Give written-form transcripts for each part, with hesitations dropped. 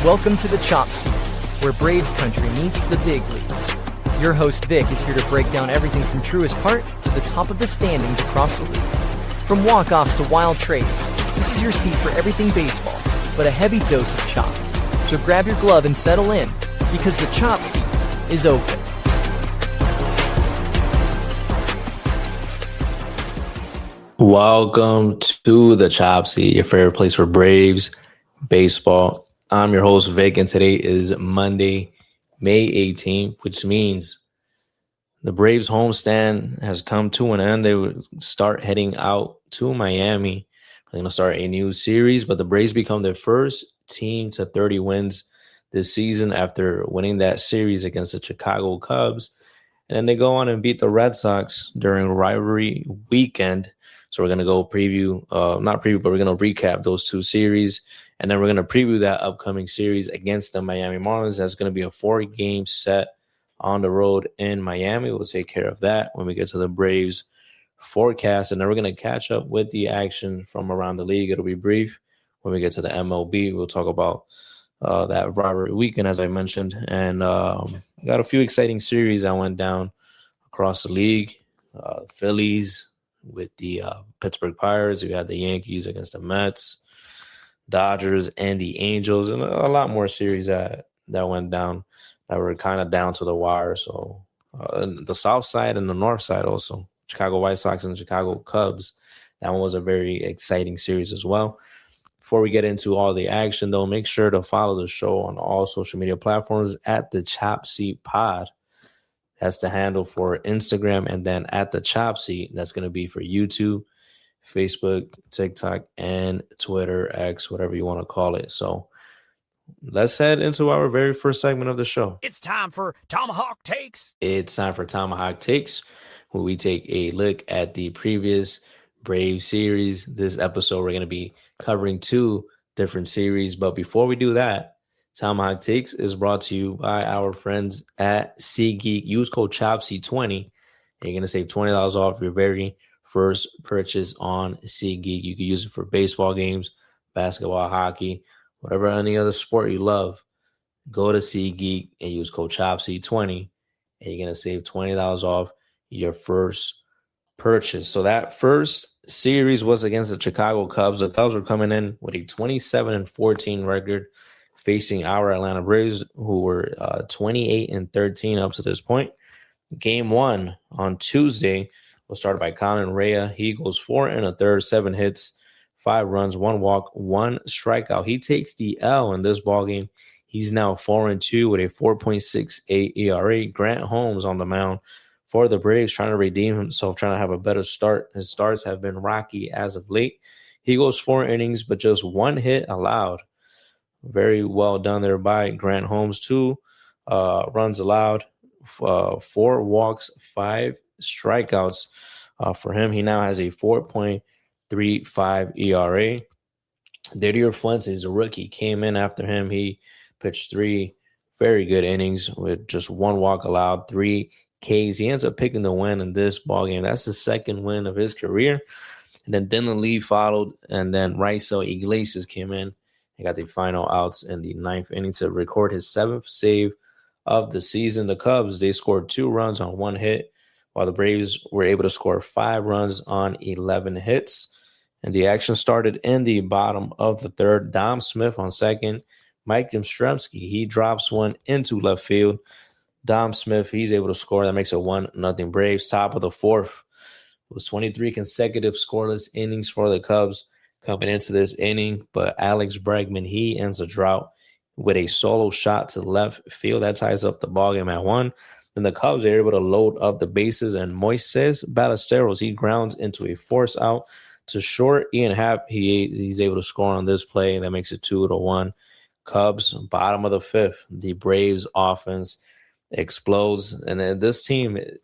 Welcome to the Chop Seat, where Braves country meets the big leagues. Your host Vic is here to break down everything from truest heart to the top of the standings across the league. From walk-offs to wild trades, this is your seat for everything baseball, but a heavy dose of chop. So grab your glove and settle in, because the Chop Seat is open. Welcome to the Chop Seat, your favorite place for Braves baseball. I'm your host, Vic, and today is Monday, May 18th, which means the Braves homestand has come to an end. They would start heading out to Miami. They're going to start a new series, but the Braves become their first team to 30 wins this season after winning that series against the Chicago Cubs. And then they go on and beat the Red Sox during Rivalry weekend. So we're going to go but we're going to recap those two series. And then we're going to preview that upcoming series against the Miami Marlins. That's going to be a 4-game set on the road in Miami. We'll take care of that when we get to the Braves forecast. And then we're going to catch up with the action from around the league. It'll be brief. When we get to the MLB, we'll talk about that rivalry weekend, as I mentioned. And got a few exciting series that went down across the league. Phillies with the Pittsburgh Pirates. We had the Yankees against the Mets, Dodgers and the Angels, and a lot more series that went down that were kind of down to the wire. So the South side and the North side also, Chicago White Sox and the Chicago Cubs. That one was a very exciting series as well. Before we get into all the action, though, make sure to follow the show on all social media platforms at the Chop Seat Pod. That's the handle for Instagram, and then at the Chop Seat, that's going to be for YouTube, Facebook, TikTok, and Twitter, X, whatever you want to call it. So let's head into our very first segment of the show. It's time for Tomahawk Takes. It's time for Tomahawk Takes, where we take a look at the previous Brave series. This episode, we're going to be covering 2 different series. But before we do that, Tomahawk Takes is brought to you by our friends at SeatGeek. Use code CHOPSEAT20, and you're going to save $20 off your very first purchase on SeatGeek. You can use it for baseball games, basketball, hockey, whatever any other sport you love. Go to SeatGeek and use code CHOPSEAT20, and you're going to save $20 off your first purchase. So that first series was against the Chicago Cubs. The Cubs were coming in with a 27-14 record, facing our Atlanta Braves, who were 28-13 up to this point. Game 1 on Tuesday was started by Colin Rea. He goes 4 1/3, 7 hits, 5 runs, 1 walk, 1 strikeout. He takes the L in this ballgame. He's now 4-2 with a 4.68 ERA. Grant Holmes on the mound for the Braves, trying to redeem himself, trying to have a better start. His starts have been rocky as of late. He goes 4 innings, but just 1 hit allowed. Very well done there by Grant Holmes. 2 runs allowed, 4 walks, 5 strikeouts for him. He now has a 4.35 ERA. Didier Fuentes, the rookie, came in after him. He pitched 3 very good innings with just 1 walk allowed, 3 Ks. He ends up picking the win in this ballgame. That's the second win of his career. And then Dylan Lee followed, and then Raisel Iglesias came in. He got the final outs in the 9th inning to record his 7th save of the season. The Cubs, they scored 2 runs on 1 hit, while the Braves were able to score 5 runs on 11 hits. And the action started in the bottom of the 3rd. Dom Smith on second. Mike Yastrzemski, he drops one into left field. Dom Smith, he's able to score. That makes it 1-0 Braves. Top of the 4th. It was 23 consecutive scoreless innings for the Cubs coming into this inning, but Alex Bregman, he ends the drought with a solo shot to left field. That ties up the ballgame at 1. Then the Cubs are able to load up the bases, and Moises Ballesteros, he grounds into a force out to short. Ian Happ, he's able to score on this play, and that makes it 2-1. Cubs, bottom of the 5th. The Braves offense explodes, and then this team, it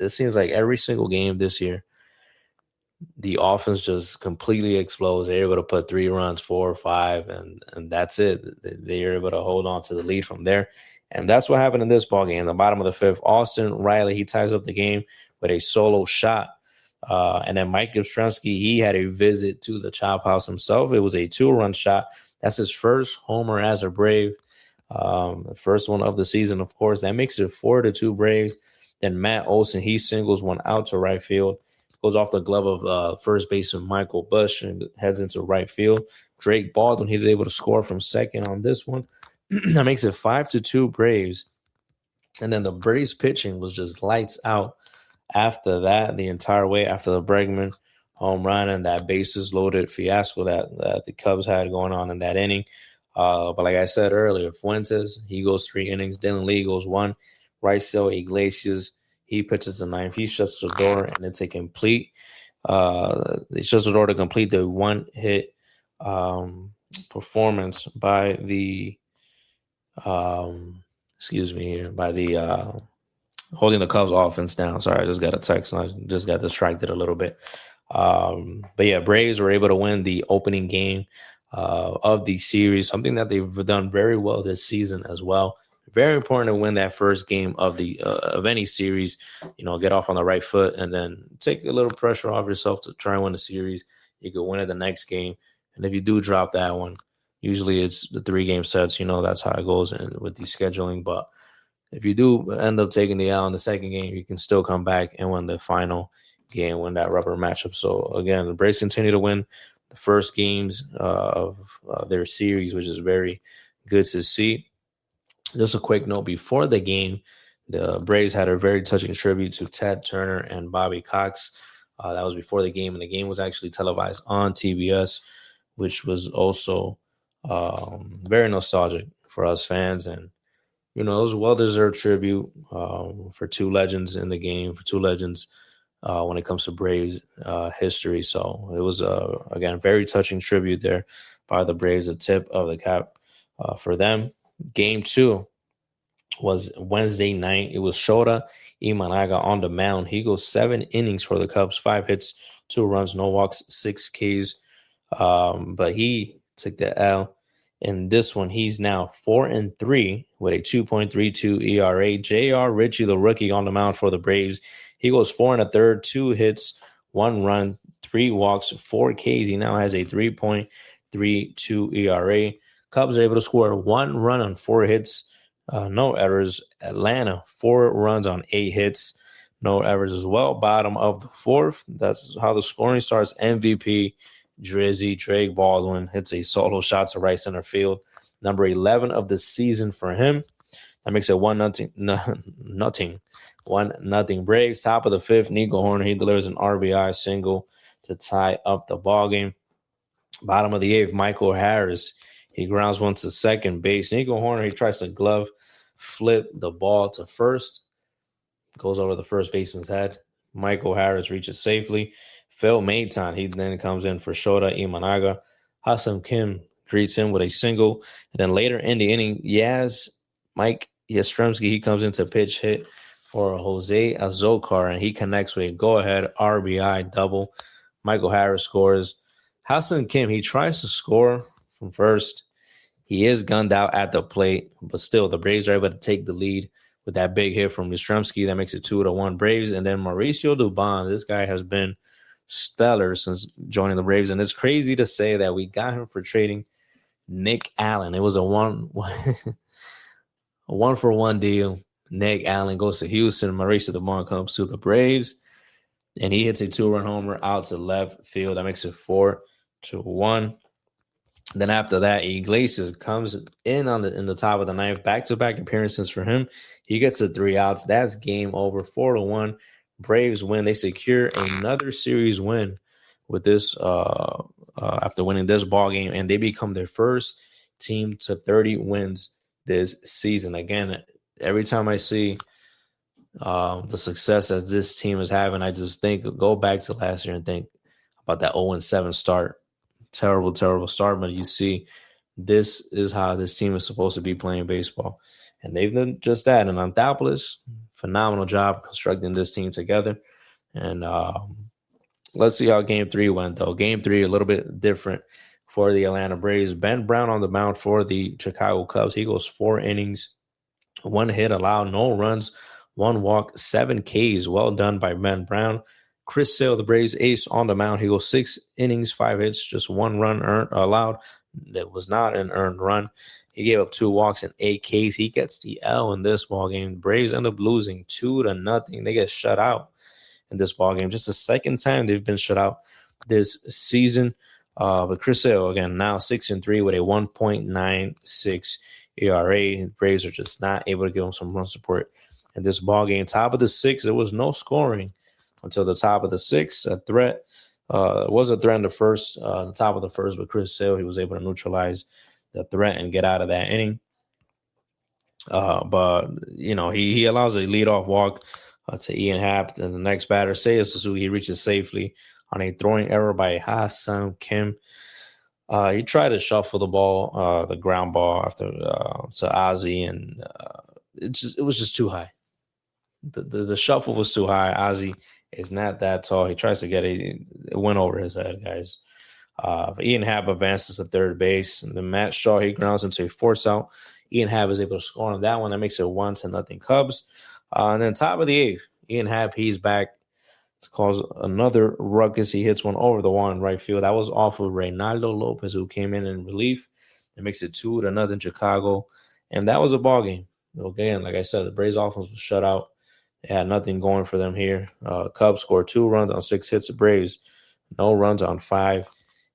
seems like every single game this year, the offense just completely explodes. They're able to put 3 runs, 4 or 5, and that's it. They're able to hold on to the lead from there. And that's what happened in this ballgame. In the bottom of the 5th, Austin Riley, he ties up the game with a solo shot. And then Mike Yastrzemski, he had a visit to the Chop House himself. It was a 2-run shot. That's his first homer as a Brave. The first one of the season, of course. That makes it 4-2 Braves. Then Matt Olson, he singles one out to right field. Goes off the glove of first baseman Michael Bush and heads into right field. Drake Baldwin, he's able to score from second on this one. That makes it 5-2 Braves. And then the Braves pitching was just lights out after that, the entire way after the Bregman home run and that bases loaded fiasco that the Cubs had going on in that inning. But like I said earlier, Fuentes, he goes 3 innings. Dylan Lee goes 1. Raisel Iglesias, he pitches the 9th. He shuts the door, and it's a complete. He shuts the door to complete the 1-hit performance by the. By the holding the Cubs offense down. Sorry, I just got a text and I just got distracted a little bit. But yeah, Braves were able to win the opening game of the series, something that they've done very well this season as well. Very important to win that first game of the of any series, get off on the right foot and then take a little pressure off yourself to try and win the series. You could win it the next game. And if you do drop that one, usually it's the 3-game sets. That's how it goes with the scheduling. But if you do end up taking the L in the second game, you can still come back and win the final game, win that rubber matchup. So, again, the Braves continue to win the first games of their series, which is very good to see. Just a quick note before the game, the Braves had a very touching tribute to Ted Turner and Bobby Cox. That was before the game, and the game was actually televised on TBS, which was also very nostalgic for us fans. And, it was a well-deserved tribute for 2 legends in the game, for 2 legends when it comes to Braves history. So it was, again, very touching tribute there by the Braves, a tip of the cap for them. Game 2 was Wednesday night. It was Shota Imanaga on the mound. He goes 7 innings for the Cubs, 5 hits, 2 runs, no walks, 6 Ks. But he took the L. In this one, he's now 4-3 with a 2.32 ERA. J.R. Ritchie, the rookie, on the mound for the Braves. He goes 4 1/3, 2 hits, 1 run, 3 walks, 4 Ks. He now has a 3.32 ERA. Cubs are able to score 1 run on 4 hits, no errors. Atlanta, 4 runs on 8 hits, no errors as well. Bottom of the 4th. That's how the scoring starts. MVP Drizzy, Drake Baldwin hits a solo shot to right center field. Number 11 of the season for him. That makes it 1-0. 1-0 Braves. Top of the 5th, Nico Horner. He delivers an RBI single to tie up the ballgame. Bottom of the 8th, Michael Harris. He grounds one to second base. Nico Horner, he tries to glove flip the ball to first. Goes over the first baseman's head. Michael Harris reaches safely. Phil Maton, he then comes in for Shota Imanaga. Hassan Kim greets him with a single. And then later in the inning, Mike Yastrzemski, he comes into pitch hit for Jose Azocar, and he connects with a go-ahead RBI double. Michael Harris scores. Hassan Kim, he tries to score from first. He is gunned out at the plate, but still the Braves are able to take the lead with that big hit from Yastrzemski. That makes it 2-1 Braves. And then Mauricio Dubon, this guy has been stellar since joining the Braves. And it's crazy to say that we got him for trading Nick Allen. It was a one-for-one deal. Nick Allen goes to Houston. Mauricio Dubon comes to the Braves. And he hits a 2-run homer out to left field. That makes it 4-1. Then after that, Iglesias comes in in the top of the 9th. Back-to-back appearances for him. He gets the 3 outs. That's game over. 4-1. Braves win. They secure another series win with this after winning this ball game, and they become their first team to 30 wins this season. Again, every time I see the success that this team is having, I just go back to last year and think about that 0-7 start. Terrible start, but you see, this is how this team is supposed to be playing baseball. And they've done just that. And Anthopoulos, phenomenal job constructing this team together. And let's see how Game 3 went, though. Game 3, a little bit different for the Atlanta Braves. Ben Brown on the mound for the Chicago Cubs. He goes 4 innings, 1 hit allowed, no runs, 1 walk, 7 Ks. Well done by Ben Brown. Chris Sale, the Braves ace, on the mound. He goes 6 innings, 5 hits, just 1 run allowed, It was not an earned run. He gave up 2 walks and 8 Ks. He gets the L in this ball game. The Braves end up losing 2-0. They get shut out in this ball game. Just the second time they've been shut out this season. But Chris Sale, again, now 6-3 with a 1.96 ERA. The Braves are just not able to give him some run support in this ball game. Top of the 6th, there was no scoring until the top of the 6th. A threat. It was a threat in the first, the top of the first, but Chris Sale, he was able to neutralize the threat and get out of that inning. But, he allows a leadoff walk to Ian Happ. And the next batter, Seiya Suzuki, he reaches safely on a throwing error by Ha-Seong Kim. He tried to shuffle the ball, the ground ball after to Ozzie, and it was just too high. The shuffle was too high. Ozzie is not that tall. He tries to get it went over his head, guys. Ian Happ advances to third base. And then Matt Shaw, he grounds into a force out. Ian Happ is able to score on that one. That makes it 1-0 Cubs. And then top of the 8th, Ian Happ, he's back to cause another ruckus. He hits one over the wall in right field. That was off of Reynaldo Lopez, who came in relief. It makes it 2-0 Chicago. And that was a ball game. Again, like I said, the Braves offense was shut out. They had nothing going for them here. Cubs scored 2 runs on 6 hits. The Braves, no runs on 5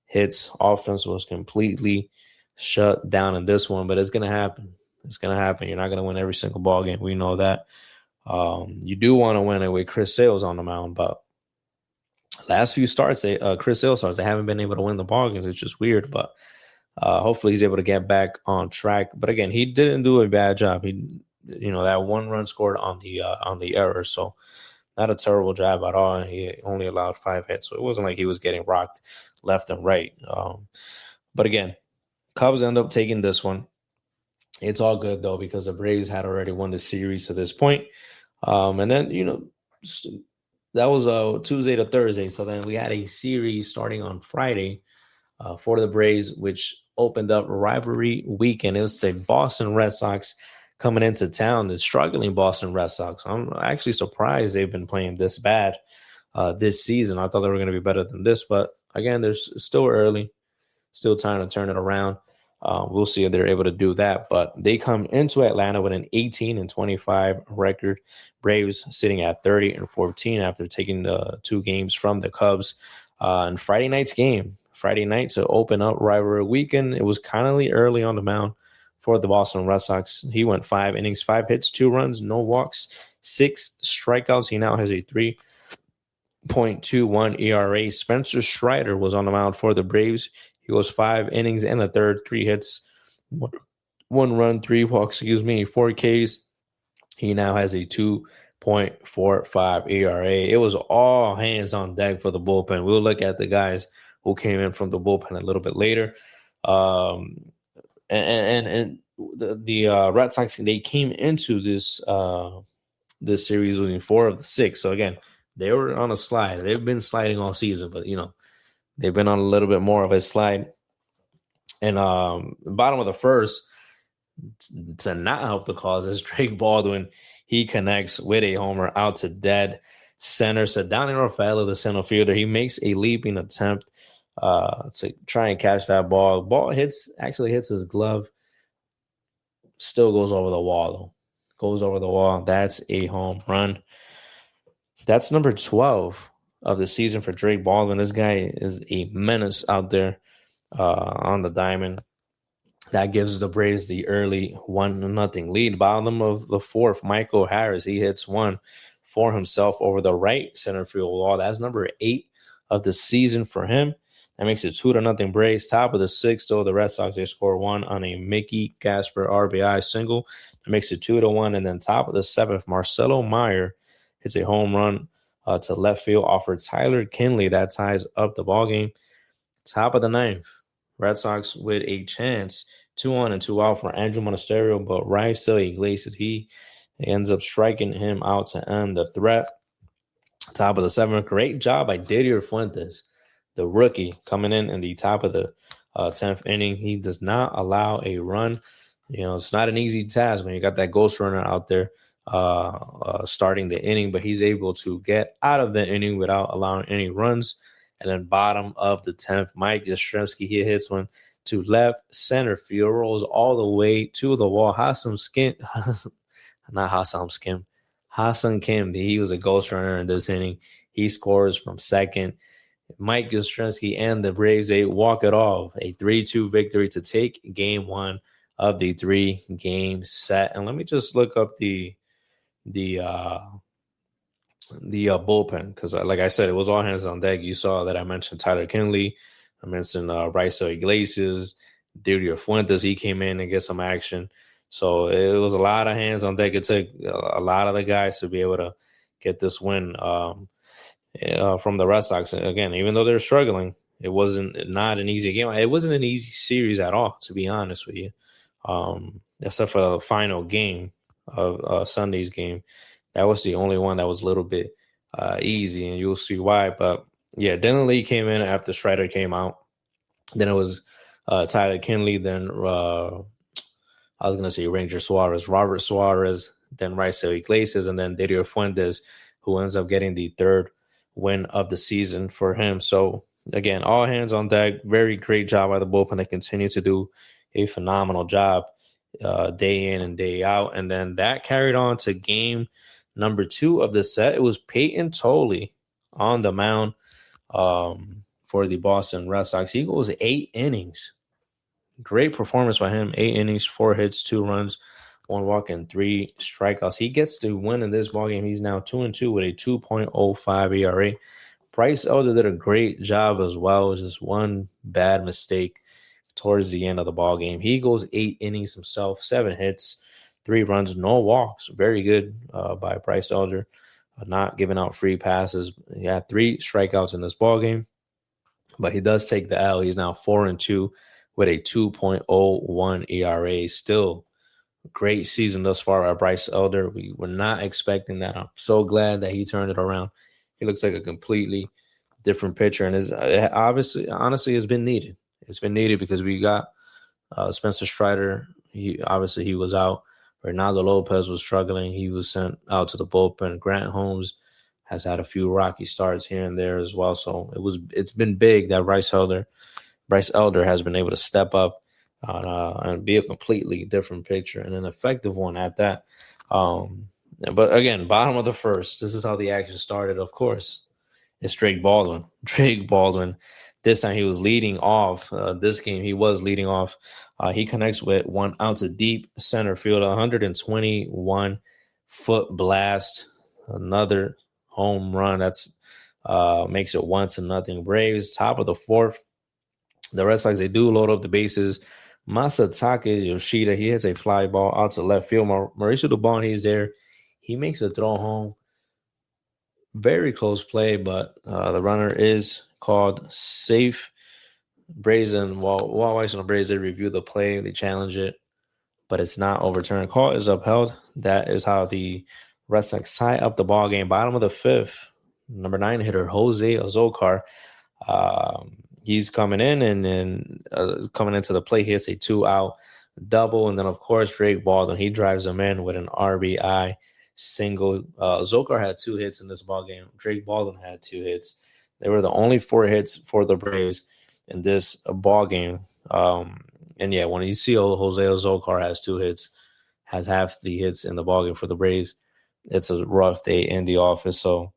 hits. Offense was completely shut down in this one, but it's going to happen. It's going to happen. You're not going to win every single ball game. We know that. You do want to win it with Chris Sale's on the mound, but last few starts, Chris Sale starts, they haven't been able to win the ball games. It's just weird, but hopefully he's able to get back on track. But again, he didn't do a bad job. That 1 run scored on the error, so not a terrible job at all. And he only allowed 5 hits, so it wasn't like he was getting rocked left and right. But again, Cubs end up taking this one. It's all good though because the Braves had already won the series to this point. And then that was Tuesday to Thursday, so then we had a series starting on Friday for the Braves, which opened up Rivalry weekend. It was the Boston Red Sox coming into town, the struggling Boston Red Sox. I'm actually surprised they've been playing this bad this season. I thought they were going to be better than this, but again, there's still early, still time to turn it around. We'll see if they're able to do that, but they come into Atlanta with an 18-25 record. Braves sitting at 30-14 after taking the 2 games from the Cubs. And Friday night to open up Rivalry weekend. It was kind of early on the mound for the Boston Red Sox. He went 5 innings, 5 hits, 2 runs, no walks, 6 strikeouts. He now has a 3.21 ERA. Spencer Strider was on the mound for the Braves. He goes 5 innings and a third, 3 hits, 1 run, 3 walks, 4 Ks. He now has a 2.45 ERA. It was all hands on deck for the bullpen. We'll look at the guys who came in from the bullpen a little bit later. And the Red Sox, they came into this series losing 4 of the 6. So again, they were on a slide. They've been sliding all season, but they've been on a little bit more of a slide. And bottom of the first, to not help the cause, is Drake Baldwin. He connects with a homer out to dead center. So Donnie Rafaela, the center fielder, he makes a leaping attempt to try and catch that ball. Ball actually hits his glove. Still goes over the wall, though. Goes over the wall. That's a home run. That's number 12 of the season for Drake Baldwin. This guy is a menace out there on the diamond. That gives the Braves the early 1-0 lead. Bottom of the 4th, Michael Harris, he hits one for himself over the right center field wall. That's number 8 of the season for him. That makes it 2-0 Braves. Top of the 6th, though, the Red Sox, they score 1 on a Mickey Gasper RBI single. That makes it 2-1. And then top of the 7th, Marcelo Meyer hits a home run to left field off for Tyler Kinley. That ties up the ballgame. Top of the 9th, Red Sox with a chance. 2-on and 2-out for Andrew Monasterio, but Raisel Iglesias, he ends up striking him out to end the threat. Top of the 7th, great job by Didier Fuentes, the rookie, coming in the top of the 10th inning. He does not allow a run. It's not an easy task when you got that ghost runner out there starting the inning, but he's able to get out of the inning without allowing any runs. And then bottom of the 10th, Mike Yastrzemski, he hits one to left center field, rolls all the way to the wall. Hassan Kim, he was a ghost runner in this inning. He scores from second. Mike Yastrzemski and the Braves, they walk it off. A 3-2 victory to take game one of the 3-game set. And let me just look up the bullpen, because like I said, it was all hands on deck. You saw that I mentioned Tyler Kinley. I mentioned Raisel Iglesias, Didier Fuentes. He came in and get some action. So it was a lot of hands on deck. It took a lot of the guys to be able to get this win from the Red Sox. Again, even though they're struggling, it wasn't not an easy game. It wasn't an easy series at all, to be honest with you, except for the final game of Sunday's game. That was the only one that was a little bit easy, and you'll see why. But, yeah, Dylan Lee came in after Strider came out. Then it was Tyler Kinley, then I was going to say Ranger Suarez, Robert Suarez, then Raisel Iglesias, and then Didier Fuentes, who ends up getting the third win of the season for him. So, again, all hands on deck. Very great job by the bullpen. They continue to do a phenomenal job day in and day out. And then that carried on to game number 2 of the set. It was Peyton Toley on the mound for the Boston Red Sox. He goes 8 innings. Great performance by him. 8 innings, 4 hits, 2 runs, 1 walk, and 3 strikeouts. He gets to win in this ballgame. He's now 2-2 with a 2.05 ERA. Bryce Elder did a great job as well. It was just one bad mistake towards the end of the ballgame. He goes 8 innings himself, 7 hits, 3 runs, no walks. Very good by Bryce Elder, not giving out free passes. He had 3 strikeouts in this ballgame, but he does take the L. He's now 4-2 with a 2.01 ERA. Still great season thus far by Bryce Elder. We were not expecting that. I'm so glad that he turned it around. He looks like a completely different pitcher, and is honestly has been needed. It's been needed because we got Spencer Strider. He was out. Ronaldo Lopez was struggling. He was sent out to the bullpen. Grant Holmes has had a few rocky starts here and there as well. So it's been big that Bryce Elder has been able to step up and be a completely different pitcher and an effective one at that. But again, bottom of the first, this is how the action started. Of course, it's Drake Baldwin. This time he was leading off. This game he was leading off. He connects with one out to deep center field, 121-foot blast. Another home run. That's makes it 1-0 Braves. Top of the 4th. The Red Sox, they do load up the bases. Masataka Yoshida, he hits a fly ball out to left field. Mauricio Dubon, he's there. He makes a throw home. Very close play, but the runner is called safe. Braves and Walt Weiss and the Braves, they review the play. They challenge it, but it's not overturned. Call is upheld. That is how the Red Sox tie up the ball game. Bottom of the 5th, number 9 hitter Jose Azocar. He's coming in and coming into the plate. He hits a 2-out double. And then, of course, Drake Baldwin, he drives him in with an RBI single. Zokar had 2 hits in this ballgame. Drake Baldwin had 2 hits. They were the only 4 hits for the Braves in this ballgame. And, yeah, when you see Jose Zokar has 2 hits, has half the hits in the ballgame for the Braves, it's a rough day in the office. So,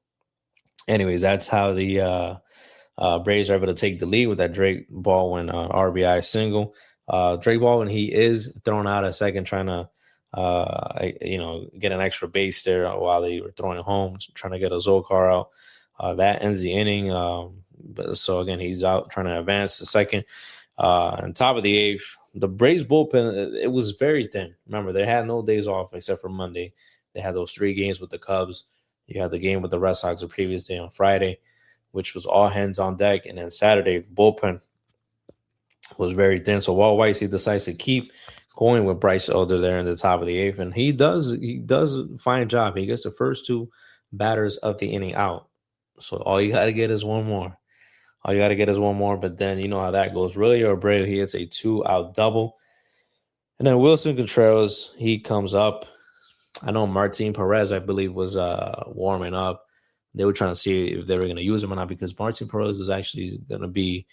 anyways, that's how the Braves are able to take the lead with that Drake Baldwin RBI single. Drake Baldwin, he is thrown out at second, trying to, get an extra base there while they were throwing it home, trying to get a Zokar out. That ends the inning. So again, he's out trying to advance to second. On top of the 8th, the Braves bullpen, it was very thin. Remember, they had no days off except for Monday. They had those 3 games with the Cubs. You had the game with the Red Sox the previous day on Friday, which was all hands on deck. And then Saturday, the bullpen was very thin. So Walt Weiss, he decides to keep going with Bryce Elder there in the top of the 8th. And he does a fine job. He gets the first 2 batters of the inning out. So all you got to get is one more. But then you know how that goes. Really Abreu, he hits a 2-out double. And then Wilson Contreras, he comes up. I know Martin Perez, I believe, was warming up. They were trying to see if they were going to use him or not, because Martin Perez is actually going to be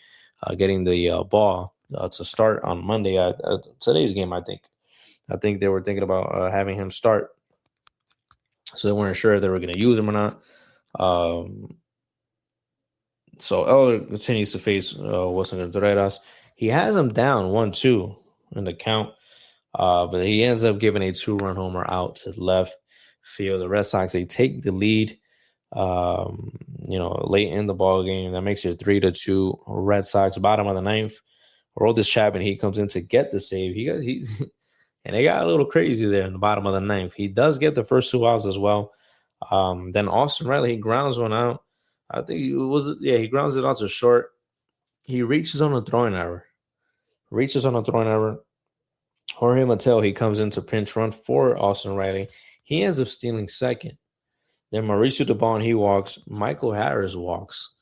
getting the ball to start on Monday at today's game. I think they were thinking about having him start, so they weren't sure if they were going to use him or not. So Elder continues to face Wilson Contreras. He has him down 1-2 in the count, but he ends up giving a 2-run homer out to left field. The Red Sox, they take the lead, late in the ball game. That makes it 3-2 Red Sox. Bottom of the ninth, Aroldis Chapman, he comes in to get the save. And they got a little crazy there in the bottom of the ninth. He does get the first 2 outs as well. Then Austin Riley, he grounds one out. I think he grounds it out to short. He reaches on a throwing error. Jorge Mateo, he comes in to pinch run for Austin Riley. He ends up stealing second. Then Mauricio Dubon, he walks. Michael Harris walks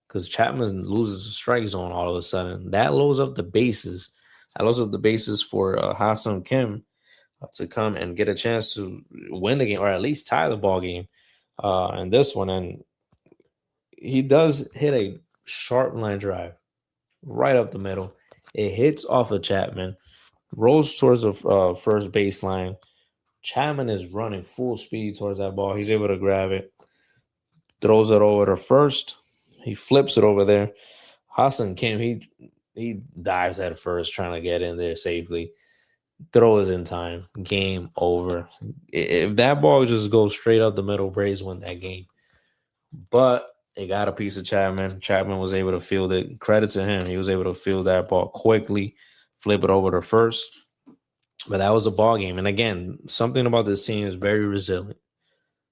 because Chapman loses the strike zone all of a sudden. That loads up the bases. For Ha-Seong Kim to come and get a chance to win the game or at least tie the ball game in this one. And he does hit a sharp line drive right up the middle. It hits off of Chapman, rolls towards the first baseline. Chapman is running full speed towards that ball. He's able to grab it, throws it over to first. He flips it over there. Ha-Seong Kim, he dives at first, trying to get in there safely. Throws in time. Game over. If that ball just goes straight up the middle, Braves win that game. But they got a piece of Chapman. Chapman was able to field it. Credit to him. He was able to field that ball quickly, flip it over to first. But that was a ball game. And again, something about this team is very resilient.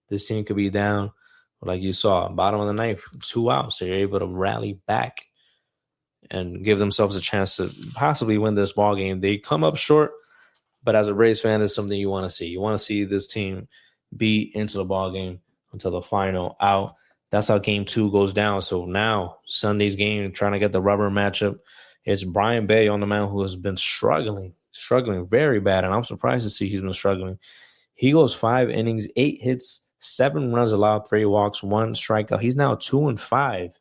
This team could be down, like you saw, bottom of the ninth, 2 outs. They're able to rally back and give themselves a chance to possibly win this ball game. They come up short, but as a Braves fan, it's something you want to see. You want to see this team be into the ball game until the final out. That's how game 2 goes down. So now Sunday's game, trying to get the rubber matchup. It's Brian Bay on the mound, who has been struggling very bad, and I'm surprised to see he's been struggling. He goes 5 innings, 8 hits, 7 runs allowed, 3 walks, 1 strikeout. He's now 2-5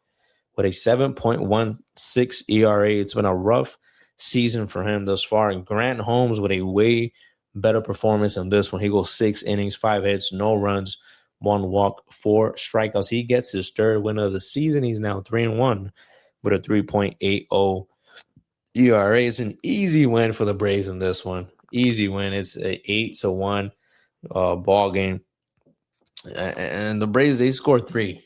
with a 7.16 ERA. It's been a rough season for him thus far. And Grant Holmes with a way better performance in this one. He goes 6 innings, 5 hits, no runs, 1 walk, 4 strikeouts. He gets his 3rd win of the season. He's now 3-1 with a 3.80 ERA. It's an easy win for the Braves in this one. Easy win. It's an 8-1 ball game. And the Braves, they scored 3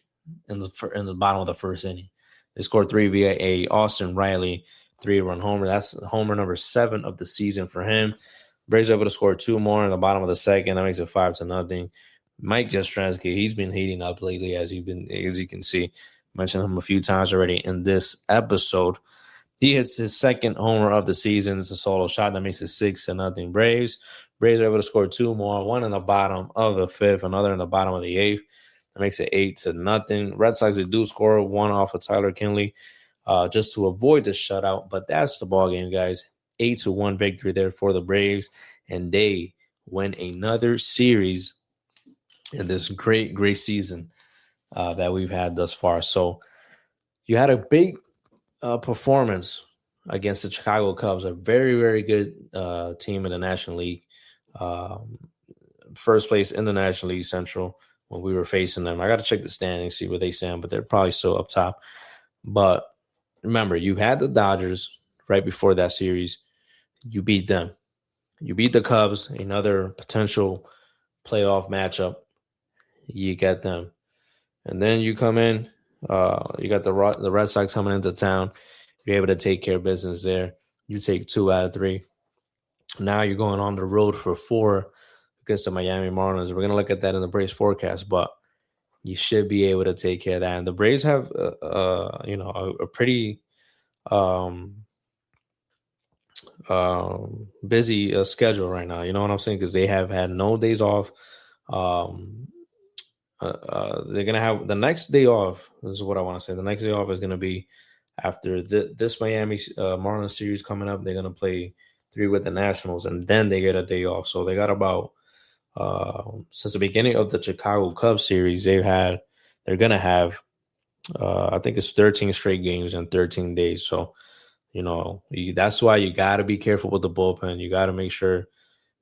in the bottom of the first inning. They scored 3 via a Austin Riley 3-run homer. That's homer number 7 of the season for him. Braves are able to score 2 more in the bottom of the second. That makes it 5-0. Mike Jastrzemski, he's been heating up lately, as you can see. Mentioned him a few times already in this episode. He hits his 2nd homer of the season. It's a solo shot that makes it 6-0 Braves. Braves are able to score 2 more, 1 in the bottom of the 5th, another in the bottom of the 8th. That makes it 8-0. Red Sox, they do score 1 off of Tyler Kinley just to avoid the shutout. But that's the ball game, guys. 8-1 victory there for the Braves. And they win another series in this great season that we've had thus far. So you had a big performance against the Chicago Cubs, a very, very good team in the National League. First place in the National League Central when we were facing them. I got to check the standings, see where they stand, but they're probably still up top. But remember, you had the Dodgers right before that series. You beat them. You beat the Cubs, another potential playoff matchup. You get them. And then you come in, you got the Red Sox coming into town. You're able to take care of business there. You take 2 out of 3. Now you're going on the road for 4 against the Miami Marlins. We're going to look at that in the Braves forecast, but you should be able to take care of that. And the Braves have, a pretty busy schedule right now. You know what I'm saying? Because they have had no days off. They're going to have the next day off. This is what I want to say. The next day off is going to be after this Miami Marlins series coming up. They're going to play 3 with the Nationals, and then they get a day off. So they got about since the beginning of the Chicago Cubs series, they're going to have I think it's 13 straight games in 13 days. So That's why you got to be careful with the bullpen. You got to make sure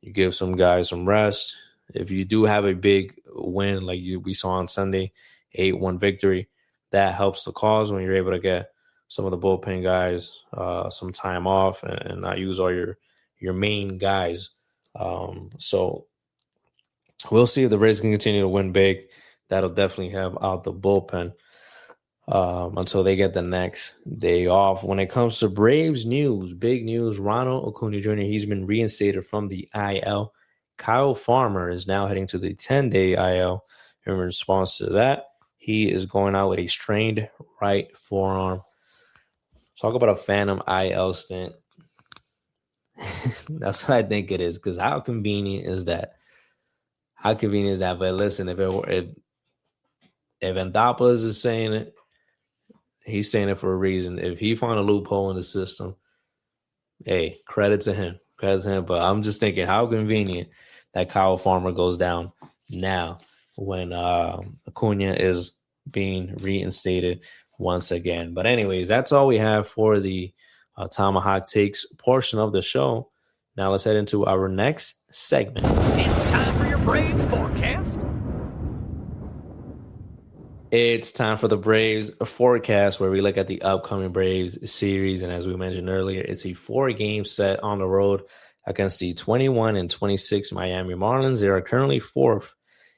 you give some guys some rest. If you do have a big win like we saw on Sunday, 8-1 victory, that helps the cause when you're able to get some of the bullpen guys some time off and not use all your main guys. So we'll see if the Braves can continue to win big. That'll definitely help out the bullpen until they get the next day off. When it comes to Braves news, big news, Ronald Acuña Jr., he's been reinstated from the IL. Kyle Farmer is now heading to the 10-day IL. In response to that, he is going out with a strained right forearm. Talk about a phantom IL stint. That's what I think it is, because how convenient is that? How convenient is that? But listen, if Anthopoulos is saying it, he's saying it for a reason. If he found a loophole in the system, hey, credit to him. But I'm just thinking how convenient that Kyle Farmer goes down now when Acuña is being reinstated once again. But anyways, that's all we have for the Tomahawk Takes portion of the show. Now let's head into our next segment. It's time for your Braves forecast. It's time for the Braves forecast, where we look at the upcoming Braves series. And as we mentioned earlier, it's a 4-game set on the road against the 21-26 Miami Marlins. They are currently 4th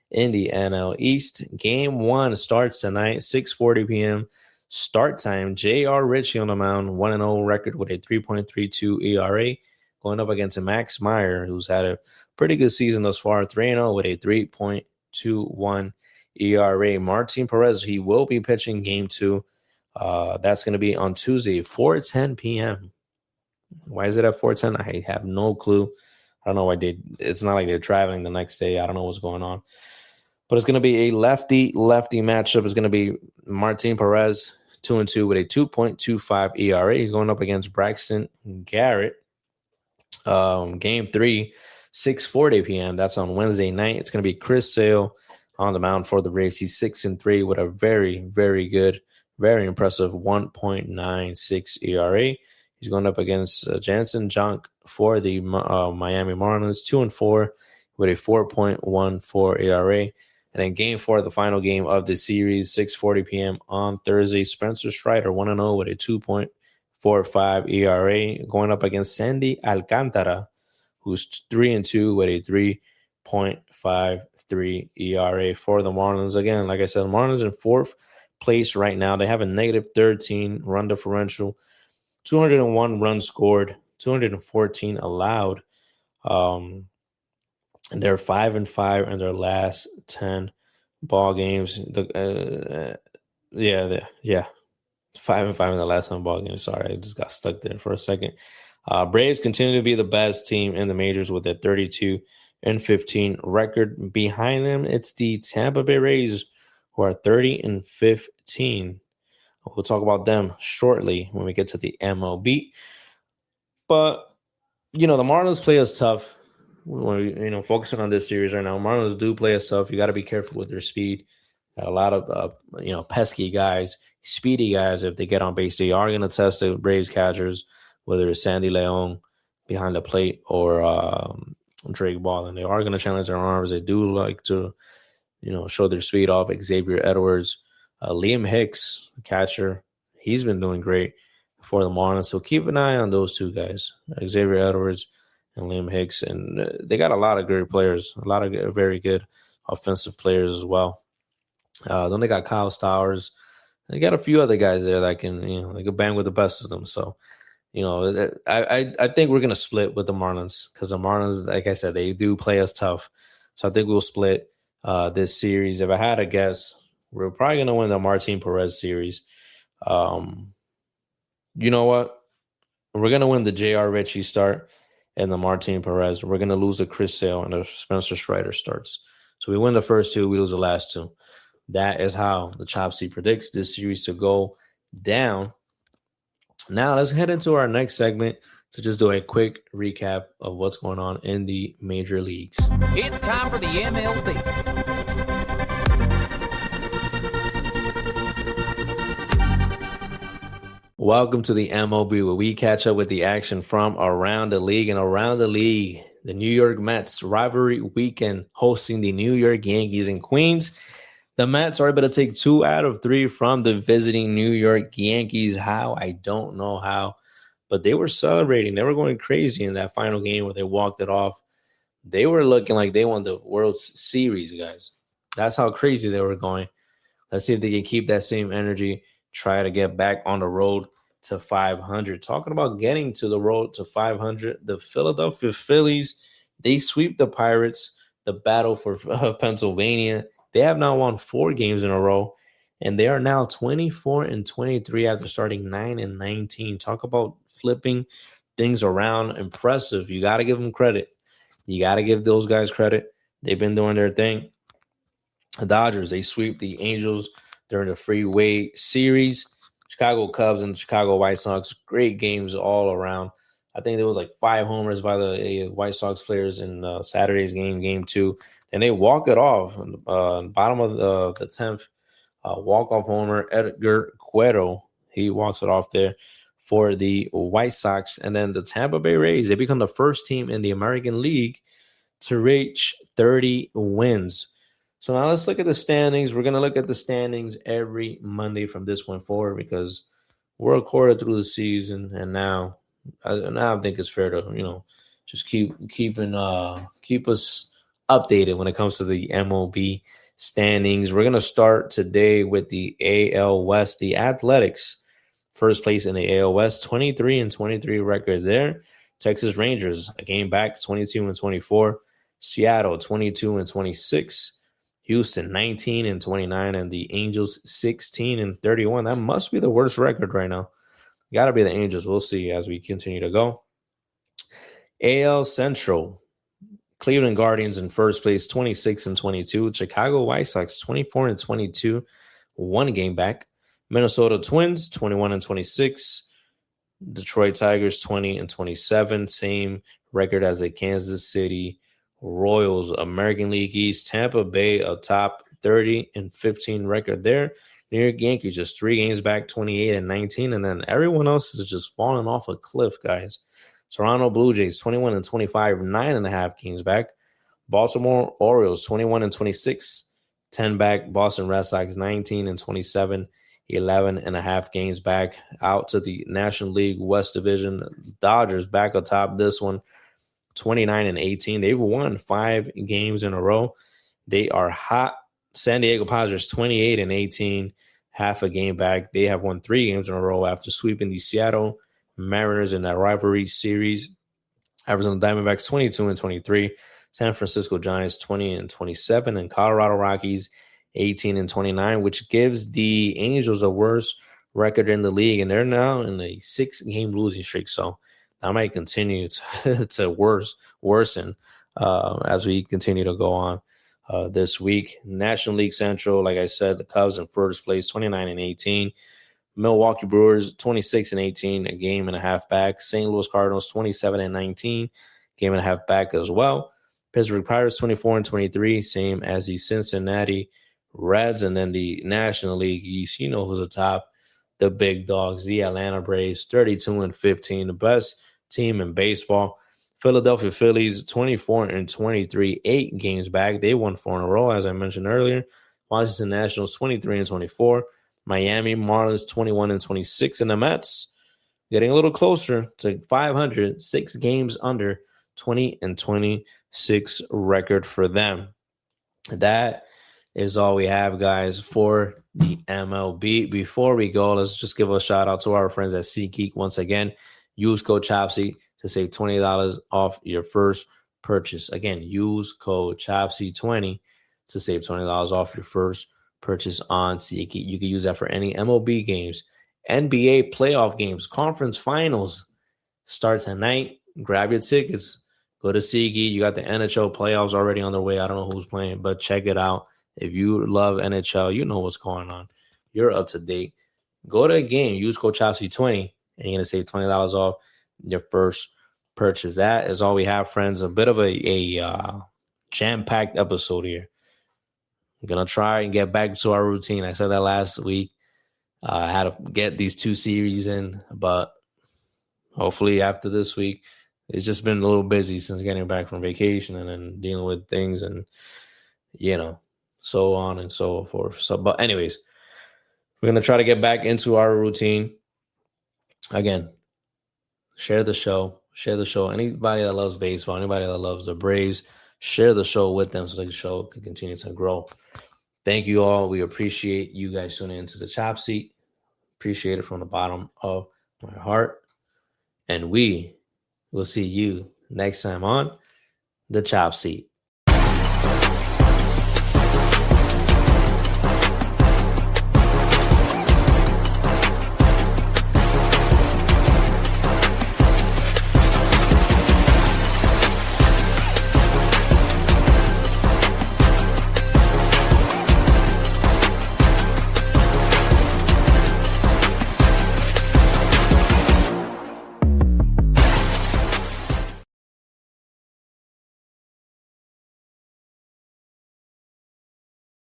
in the NL East. Game 1 starts tonight, 6:40 p.m. start time. J.R. Ritchie on the mound, 1-0 record with a 3.32 ERA, going up against Max Meyer, who's had a pretty good season thus far, 3-0 with a 3.21 ERA. Martin Perez, he will be pitching game 2. That's going to be on Tuesday, 4:10 p.m. Why is it at 4:10? I have no clue. I don't know why it's not like they're traveling the next day. I don't know what's going on. But it's going to be a lefty-lefty matchup. It's going to be Martin Perez, 2-2 with a 2.25 ERA. He's going up against Braxton Garrett. Game 3, 6:40 p.m. That's on Wednesday night. It's going to be Chris Sale on the mound for the Braves. He's 6-3 with a very, very good, very impressive 1.96 ERA. He's going up against Jansen Junk for the Miami Marlins, 2-4 with a 4.14 ERA. And then game 4, the final game of the series, 6:40 p.m. on Thursday, Spencer Strider, 1-0 with a 2.45 ERA, going up against Sandy Alcantara, who's 3-2 with a 3.53 ERA for the Marlins. Again, like I said, the Marlins in 4th place right now. They have a -13 run differential, 201 runs scored, 214 allowed. And they're 5-5 in their last 10 ball games. 5-5 in the last 10 ball games. Sorry, I just got stuck there for a second. Braves continue to be the best team in the majors with a 32-15 record. Behind them, it's the Tampa Bay Rays, who are 30-15. We'll talk about them shortly when we get to the MLB. But, the Marlins play us tough. When we, focusing on this series right now, Marlins do play us tough. You got to be careful with their speed. Got a lot of, pesky guys, speedy guys. If they get on base, they are going to test the Braves catchers, whether it's Sandy Leon behind the plate or Drake Ball. And they are going to challenge their arms. They do like to, show their speed off. Xavier Edwards, Liam Hicks, catcher, he's been doing great for the Marlins. So keep an eye on those two guys, Xavier Edwards and Liam Hicks. And they got a lot of great players, a lot of very good offensive players as well. Then they got Kyle Stowers. They got a few other guys there that can, they can bang with the best of them. So, I think we're going to split with the Marlins because the Marlins, like I said, they do play us tough. So I think we'll split this series. If I had to guess, we're probably going to win the Martin Perez series. You know what? We're going to win the J.R. Ritchie start and the Martin Perez. We're going to lose the Chris Sale and the Spencer Strider starts. So we win the first 2, we lose the last 2. That is how the Chopsy predicts this series to go down. Now let's head into our next segment to just do a quick recap of what's going on in the major leagues. It's time for the MLB. Welcome to the MLB, where we catch up with the action from around the league. And around the league, the New York Mets rivalry weekend hosting the New York Yankees in Queens. The Mets are able to take 2 out of 3 from the visiting New York Yankees. How? I don't know how. But they were celebrating. They were going crazy in that final game where they walked it off. They were looking like they won the World Series, guys. That's how crazy they were going. Let's see if they can keep that same energy, try to get back on the road to 500. Talking about getting to the road to 500, the Philadelphia Phillies, they sweep the Pirates, the battle for Pennsylvania. They have now won 4 games in a row, and they are now 24-23 after starting 9-19. Talk about flipping things around. Impressive. You got to give them credit. You got to give those guys credit. They've been doing their thing. The Dodgers, they sweep the Angels during the Freeway Series. Chicago Cubs and Chicago White Sox, great games all around. I think there was like 5 homers by the White Sox players in Saturday's game, game 2. And they walk it off. Bottom of the 10th, walk-off homer, Edgar Cuero. He walks it off there for the White Sox. And then the Tampa Bay Rays, they become the first team in the American League to reach 30 wins. So now let's look at the standings. We're going to look at the standings every Monday from this point forward because we're a quarter through the season, and now I think it's fair to just keep us updated when it comes to the MLB standings. We're going to start today with the AL West. The Athletics, first place in the AL West, 23-23 record there. Texas Rangers, a game back, 22-24. Seattle, 22-26. Houston, 19-29, and the Angels, 16-31. That must be the worst record right now. Got to be the Angels. We'll see as we continue to go. AL Central, Cleveland Guardians in first place, 26-22. Chicago White Sox, 24-22, 1 game back. Minnesota Twins, 21-26. Detroit Tigers, 20-27. Same record as the Kansas City Royals. American League East, Tampa Bay atop 30-15 record there. New York Yankees just 3 games back, 28-19, and then everyone else is just falling off a cliff, guys. Toronto Blue Jays 21-25, 9.5 games back. Baltimore Orioles 21-26, 10 back. Boston Red Sox 19-27, 11.5 games back. Out to the National League West Division, Dodgers back atop this one, 29-18. They've won 5 games in a row. They are hot. San Diego Padres 28-18, half a game back. They have won 3 games in a row after sweeping the Seattle Mariners in that rivalry series. Arizona Diamondbacks 22-23. San Francisco Giants 20-27, and Colorado Rockies 18-29, which gives the Angels a worse record in the league, and they're now in a 6-game losing streak. So that might continue to worsen as we continue to go on this week. National League Central, like I said, the Cubs in first place, 29-18. Milwaukee Brewers, 26-18, a game and a half back. St. Louis Cardinals, 27-19, game and a half back as well. Pittsburgh Pirates, 24-23, same as the Cincinnati Reds. And then the National League East, you know who's atop, the big dogs, the Atlanta Braves, 32-15, the best team in baseball. Philadelphia Phillies, 24-23, 8 games back. They won 4 in a row, as I mentioned earlier. Washington Nationals, 23-24. Miami Marlins, 21-26. And the Mets getting a little closer to 500, 6 games under, 20-26 record for them. That is all we have, guys, for the MLB. Before we go, let's just give a shout out to our friends at SeatGeek. Once again, use code CHOPSY to save $20 off your first purchase. Again, use code CHOPSY20 to save $20 off your first purchase on SeatGeek. You can use that for any MLB games, NBA playoff games, conference finals. Starts tonight. Grab your tickets. Go to SeatGeek. You got the NHL playoffs already on their way. I don't know who's playing, but check it out. If you love NHL, you know what's going on. You're up to date. Go to a game. Use code CHOPSY20, and you're going to save $20 off your first purchase. That is all we have, friends. A bit of a jam-packed episode here. I'm going to try and get back to our routine. I said that last week. I had to get these 2 series in, but hopefully after this week, it's just been a little busy since getting back from vacation and then dealing with things and, so on and so forth. So, but anyways, we're going to try to get back into our routine. Again, share the show. Anybody that loves baseball, anybody that loves the Braves, share the show with them so the show can continue to grow. Thank you all. We appreciate you guys tuning into the Chop Seat. Appreciate it from the bottom of my heart. And we will see you next time on the Chop Seat.